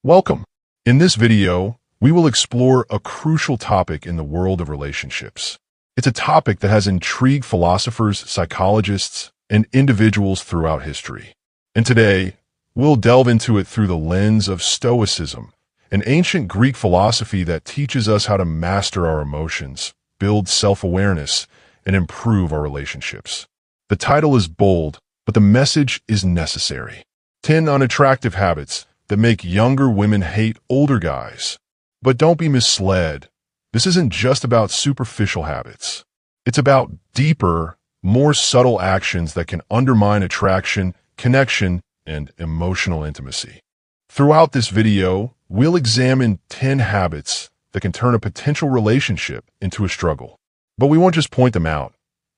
Welcome. In this video, we will explore a crucial topic in the world of relationships. It's a topic that has intrigued philosophers, psychologists, and individuals throughout history. And today, we'll delve into it through the lens of Stoicism, an ancient Greek philosophy that teaches us how to master our emotions, build self-awareness, and improve our relationships. The title is bold, but the message is necessary. 10 unattractive habits that make younger women hate older guys. But don't be misled. This isn't just about superficial habits. It's about deeper, more subtle actions that can undermine attraction, connection, and emotional intimacy. Throughout this video, we'll examine 10 habits that can turn a potential relationship into a struggle. But we won't just point them out.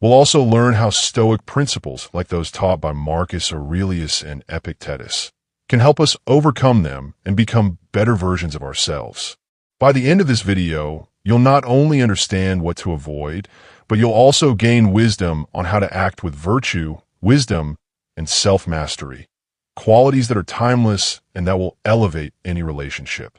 We'll also learn how Stoic principles, like those taught by Marcus Aurelius and Epictetus, can help us overcome them and become better versions of ourselves. By the end of this video, you'll not only understand what to avoid, but you'll also gain wisdom on how to act with virtue, wisdom, and self-mastery, qualities that are timeless and that will elevate any relationship.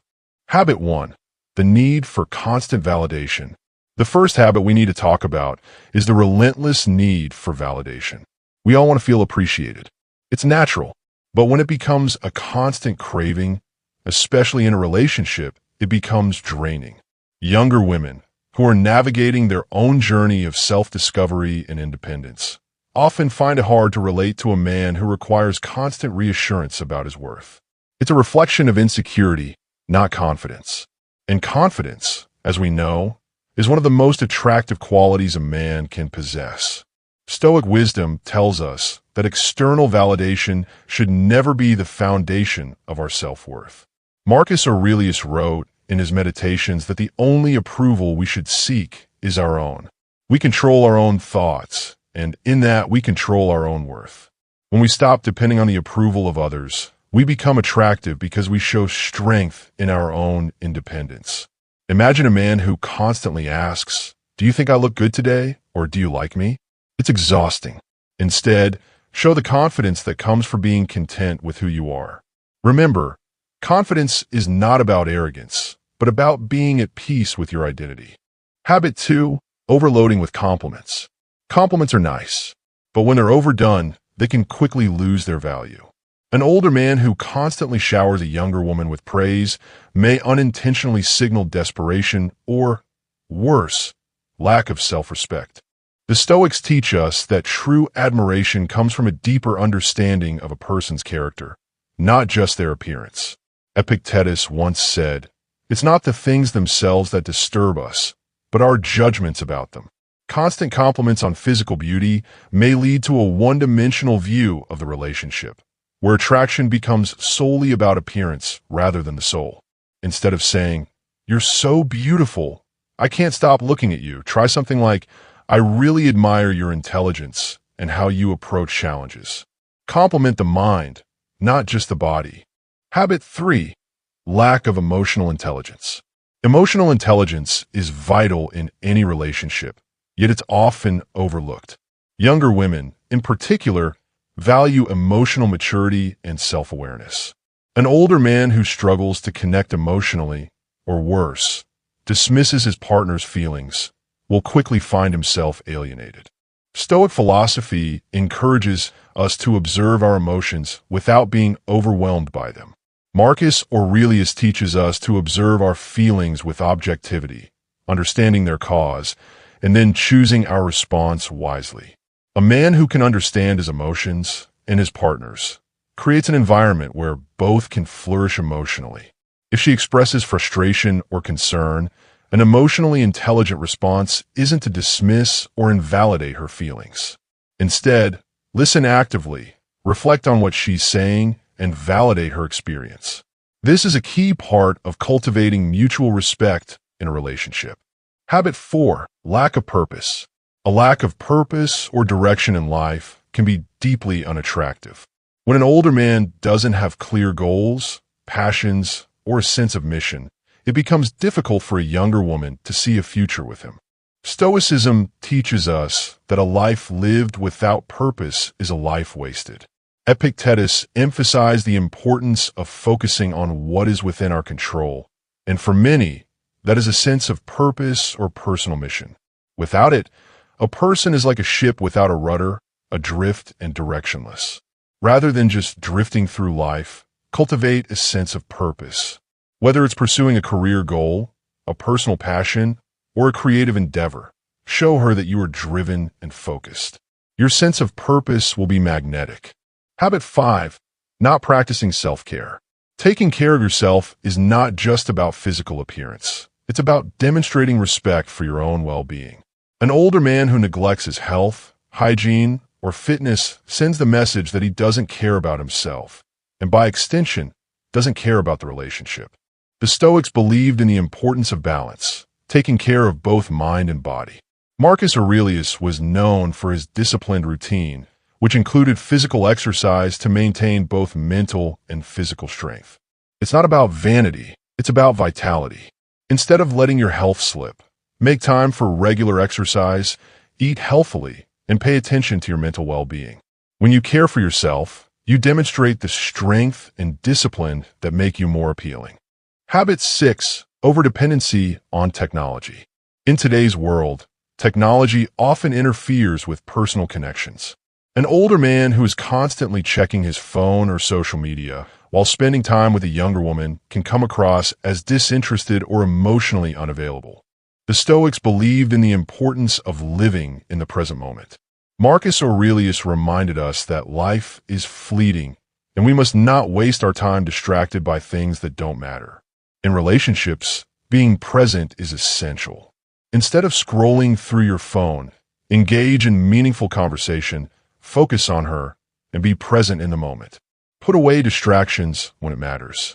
Habit 1. The need for constant validation. The first habit we need to talk about is the relentless need for validation. We all want to feel appreciated. It's natural. But when it becomes a constant craving, especially in a relationship, it becomes draining. Younger women, who are navigating their own journey of self-discovery and independence, often find it hard to relate to a man who requires constant reassurance about his worth. It's a reflection of insecurity, not confidence. And confidence, as we know, is one of the most attractive qualities a man can possess. Stoic wisdom tells us that external validation should never be the foundation of our self-worth. Marcus Aurelius wrote in his Meditations that the only approval we should seek is our own. We control our own thoughts, and in that we control our own worth. When we stop depending on the approval of others, we become attractive because we show strength in our own independence. Imagine a man who constantly asks, "Do you think I look good today?" or "Do you like me?" It's exhausting. Instead, show the confidence that comes from being content with who you are. Remember, confidence is not about arrogance, but about being at peace with your identity. Habit 2. Overloading with compliments. Compliments are nice, but when they're overdone, they can quickly lose their value. An older man who constantly showers a younger woman with praise may unintentionally signal desperation or, worse, lack of self-respect. The Stoics teach us that true admiration comes from a deeper understanding of a person's character, not just their appearance. Epictetus once said, "It's not the things themselves that disturb us, but our judgments about them." Constant compliments on physical beauty may lead to a one-dimensional view of the relationship, where attraction becomes solely about appearance rather than the soul. Instead of saying, "You're so beautiful, I can't stop looking at you," try something like, "I really admire your intelligence and how you approach challenges." Compliment the mind, not just the body. Habit 3. Lack of emotional intelligence. Emotional intelligence is vital in any relationship, yet it's often overlooked. Younger women, in particular, value emotional maturity and self-awareness. An older man who struggles to connect emotionally, or worse, dismisses his partner's feelings, will quickly find himself alienated. Stoic philosophy encourages us to observe our emotions without being overwhelmed by them. Marcus Aurelius teaches us to observe our feelings with objectivity, understanding their cause, and then choosing our response wisely. A man who can understand his emotions and his partner's creates an environment where both can flourish emotionally. If she expresses frustration or concern, an emotionally intelligent response isn't to dismiss or invalidate her feelings. Instead, listen actively, reflect on what she's saying, and validate her experience. This is a key part of cultivating mutual respect in a relationship. Habit 4. Lack of purpose. A lack of purpose or direction in life can be deeply unattractive. When an older man doesn't have clear goals, passions, or a sense of mission, it becomes difficult for a younger woman to see a future with him. Stoicism teaches us that a life lived without purpose is a life wasted. Epictetus emphasized the importance of focusing on what is within our control, and for many, that is a sense of purpose or personal mission. Without it, a person is like a ship without a rudder, adrift and directionless. Rather than just drifting through life, cultivate a sense of purpose. Whether it's pursuing a career goal, a personal passion, or a creative endeavor, show her that you are driven and focused. Your sense of purpose will be magnetic. Habit 5. Not practicing self-care. Taking care of yourself is not just about physical appearance. It's about demonstrating respect for your own well-being. An older man who neglects his health, hygiene, or fitness sends the message that he doesn't care about himself, and by extension, doesn't care about the relationship. The Stoics believed in the importance of balance, taking care of both mind and body. Marcus Aurelius was known for his disciplined routine, which included physical exercise to maintain both mental and physical strength. It's not about vanity, it's about vitality. Instead of letting your health slip, make time for regular exercise, eat healthily, and pay attention to your mental well-being. When you care for yourself, you demonstrate the strength and discipline that make you more appealing. Habit 6. Overdependency on technology. In today's world, technology often interferes with personal connections. An older man who is constantly checking his phone or social media while spending time with a younger woman can come across as disinterested or emotionally unavailable. The Stoics believed in the importance of living in the present moment. Marcus Aurelius reminded us that life is fleeting and we must not waste our time distracted by things that don't matter. In relationships, being present is essential. Instead of scrolling through your phone, engage in meaningful conversation, focus on her, and be present in the moment. Put away distractions when it matters.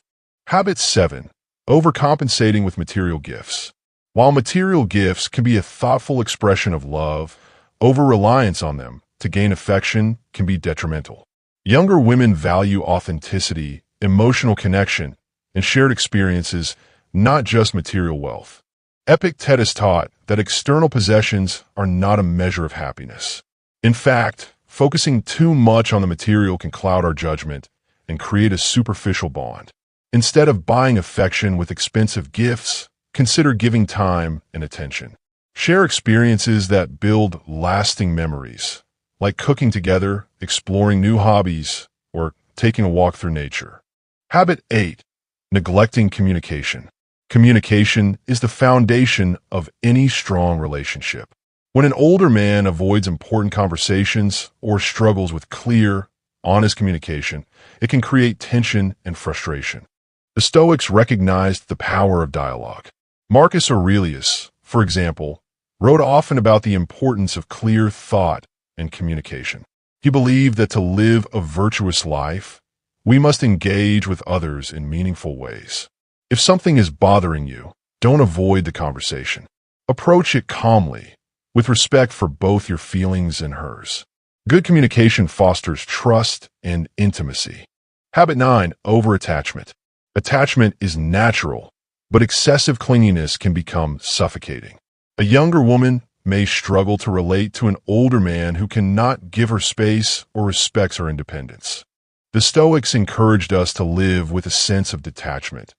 Habit 7. Overcompensating with material gifts. While material gifts can be a thoughtful expression of love, over-reliance on them to gain affection can be detrimental. Younger women value authenticity, emotional connection, and shared experiences, not just material wealth. Epictetus taught that external possessions are not a measure of happiness. In fact, focusing too much on the material can cloud our judgment and create a superficial bond. Instead of buying affection with expensive gifts, consider giving time and attention. Share experiences that build lasting memories, like cooking together, exploring new hobbies, or taking a walk through nature. Habit 8. Neglecting communication. Communication is the foundation of any strong relationship. When an older man avoids important conversations or struggles with clear, honest communication, it can create tension and frustration. The Stoics recognized the power of dialogue. Marcus Aurelius, for example, wrote often about the importance of clear thought and communication. He believed that to live a virtuous life, we must engage with others in meaningful ways. If something is bothering you, don't avoid the conversation. Approach it calmly, with respect for both your feelings and hers. Good communication fosters trust and intimacy. Habit 9. Over-attachment. Attachment is natural, but excessive clinginess can become suffocating. A younger woman may struggle to relate to an older man who cannot give her space or respects her independence. The Stoics encouraged us to live with a sense of detachment,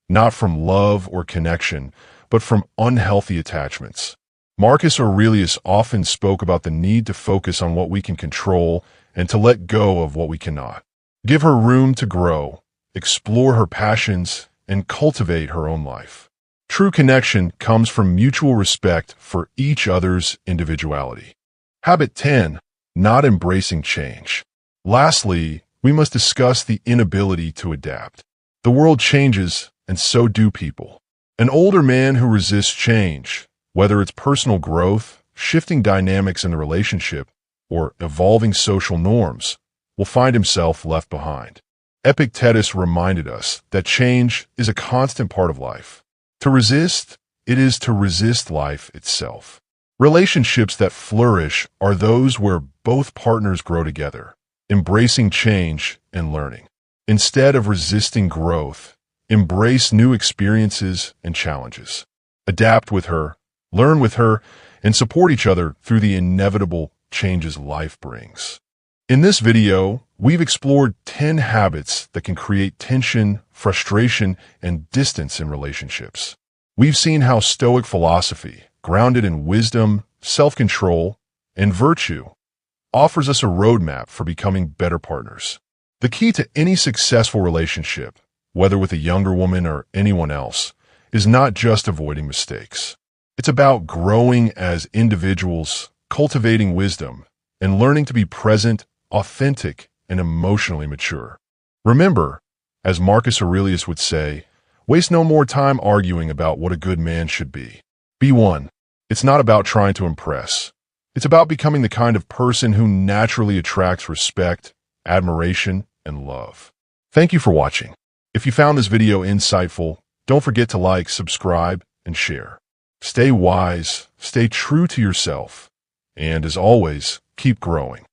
not from love or connection, but from unhealthy attachments. Marcus Aurelius often spoke about the need to focus on what we can control and to let go of what we cannot. Give her room to grow, explore her passions, and cultivate her own life. True connection comes from mutual respect for each other's individuality. Habit 10. Not embracing change. Lastly, we must discuss the inability to adapt. The world changes, and so do people. An older man who resists change, whether it's personal growth, shifting dynamics in the relationship, or evolving social norms, will find himself left behind. Epictetus reminded us that change is a constant part of life. To resist, it is to resist life itself. Relationships that flourish are those where both partners grow together, embracing change and learning. Instead of resisting growth, embrace new experiences and challenges. Adapt with her, learn with her, and support each other through the inevitable changes life brings. In this video, we've explored 10 habits that can create tension, frustration, and distance in relationships. We've seen how Stoic philosophy, grounded in wisdom, self-control, and virtue, offers us a roadmap for becoming better partners. The key to any successful relationship, whether with a younger woman or anyone else, is not just avoiding mistakes. It's about growing as individuals, cultivating wisdom, and learning to be present, authentic, and emotionally mature. Remember, as Marcus Aurelius would say, waste no more time arguing about what a good man should be. Be one. It's not about trying to impress. It's about becoming the kind of person who naturally attracts respect, admiration, and love. Thank you for watching. If you found this video insightful, don't forget to like, subscribe, and share. Stay wise, stay true to yourself, and as always, keep growing.